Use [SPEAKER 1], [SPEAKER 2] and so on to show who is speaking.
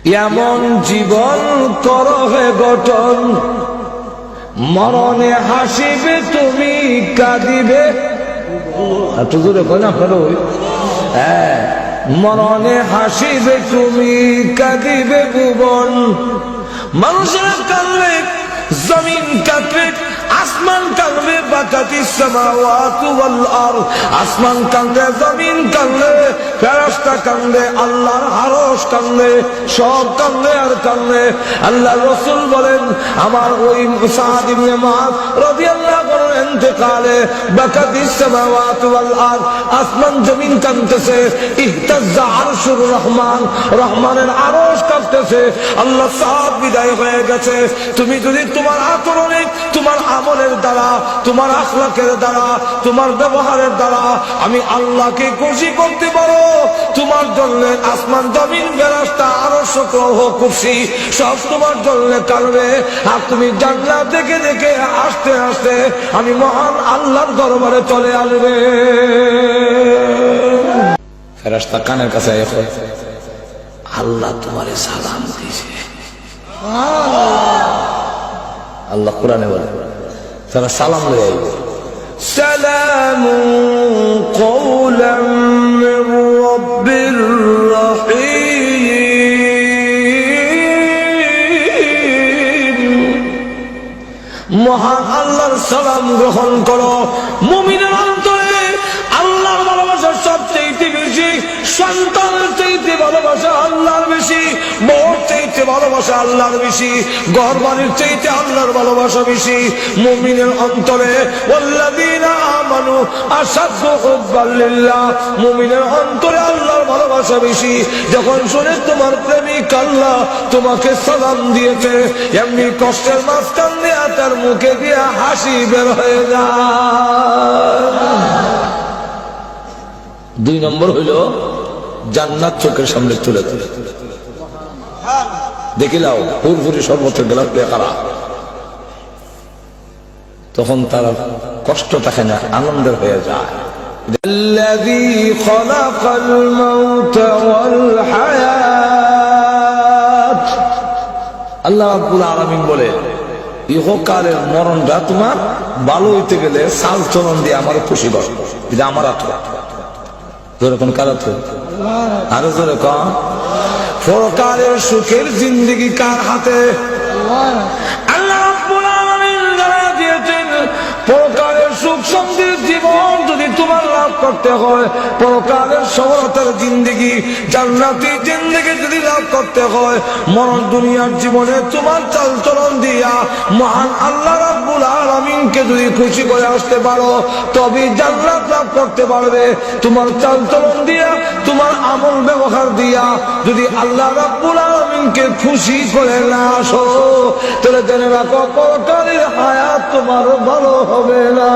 [SPEAKER 1] এমন জীবন করো হে গঠন, মরণে হাসিবে তুমি কাঁদিবে। একটু জোরে কই না ফেলো। হ্যাঁ, মরণে হাসিবে তুমি কাঁদিবে ভুবন। মানুষেরা কাঁদবে, জমিন কাঁদবে, আসমান কাঁদবে, বাকাতিস সামাওয়াতু ওয়াল আরদ। আসমান কাঁদবে, জমিন কাঁদবে, ফেরেশতা কাঁদবে, আল্লাহর আরশ কাঁদবে, সব কাঁদবে আর কাঁদবে। আল্লাহর রাসূল বলেন, আমার ওই সাদ ইবনে মুআয রাদিয়াল্লাহু আনহু ইন্তেকালে বাকাতিস সামাওয়াতু ওয়াল আরদ, আসমান জমিন কাঁদতেছে, ইহতাজ্জা আরশুর রহমান, রহমানের আরশ কাঁপতেছে। আল্লাহ সাদ বিদায় হয়ে গেছে। তুমি যদি তোমার আচরণে, তোমার আমলের দ্বারা, তোমার আখলাকের দ্বারা, তোমার ব্যবহারের দ্বারা আমি আল্লাহকে খুশি করতে পারো, তোমার জন্য আসমান জমিন ফেরেশতা আরশ কুরসি সব তোমার জন্য কাঁদবে। আর তুমি জান্নাত দেখে দেখে আস্তে আস্তে আমি মহান আল্লাহর দরবারে চলে আসবে। ফেরেশতা কানের কাছে আল্লাহ তোমারে সালাম দিয়েছে। আল্লাহ কোরআনে বলে তারা সালাম লয়ে আইবে, সালামু কওলাম মির রাব্বির রহিম। মহান আল্লাহর সালাম গ্রহণ করো। মুমিনের অন্তরে আল্লাহর ভালোবাসা সবচেয়ে বেশি, সন্তানের চাইতে ভালোবাসা আল্লাহর বেশি, বউর চাইতে ভালোবাসা আল্লাহর বেশি, ঘর বাড়ির চাইতে আল্লাহর ভালোবাসা বেশি। মুমিনের অন্তরে ওয়াল্লাযীনা আমানু আশাদ্দু হুব্বান লিল্লাহ, মুমিনের অন্তরে আল্লাহর ভালোবাসা বেশি। যখন শুনে তোমার প্রেমিক আল্লাহ তোমাকে সালাম দিয়েছে, এমনি কষ্টের মাঝখান দিয়ে তার মুখে দিয়ে হাসি বের হয়ে যায়। দুই নম্বর হইল জান্নাত চোখের সামনে তুলে তুলে দেখিলাও হুরহুরি সর্বত্র গেলাম বেকারা, তখন তার কষ্ট থাকে না, আনন্দের হয়ে যায়। الذي خلق الموت والحياة, আল্লাহ রাব্বুল আলামিন বলে ইহকালের মরণটা তোমার ভালো হইতে গেলে চাল চলন দিয়ে আমার খুশি কর। এটা আমার আত্মা জোরে কোন কার আত্মা? আরো জোরে কন। পরকালের সুখের জিন্দেগি কার হাতে? আল্লাহ রাব্বুল আলামিন জানা দিয়েছেন, পরকালের সুখ শান্তির জীবন যদি তোমার লাভ করতে হয়, পরকালের সফলতার জিন্দেগি, জান্নাতি জিন্দেগি যদি লাভ করতে হয়, মরণ দুনিয়ার জীবনে তোমার চাল চলন দিয়া মহান আল্লাহ রাব্বুল আলামিনকে যদি খুশি করে আসতে পারো, তবে জান্নাত লাভ করতে পারবে। তোমার চাল চলন দিয়া, তোমার আমল ব্যবহার দিয়া যদি আল্লাহ রাব্বুল আলামিনকে খুশি করে না আসো, তাহলে জেনে রাখো পরকালের হায়াত তোমার ভালো হবে না।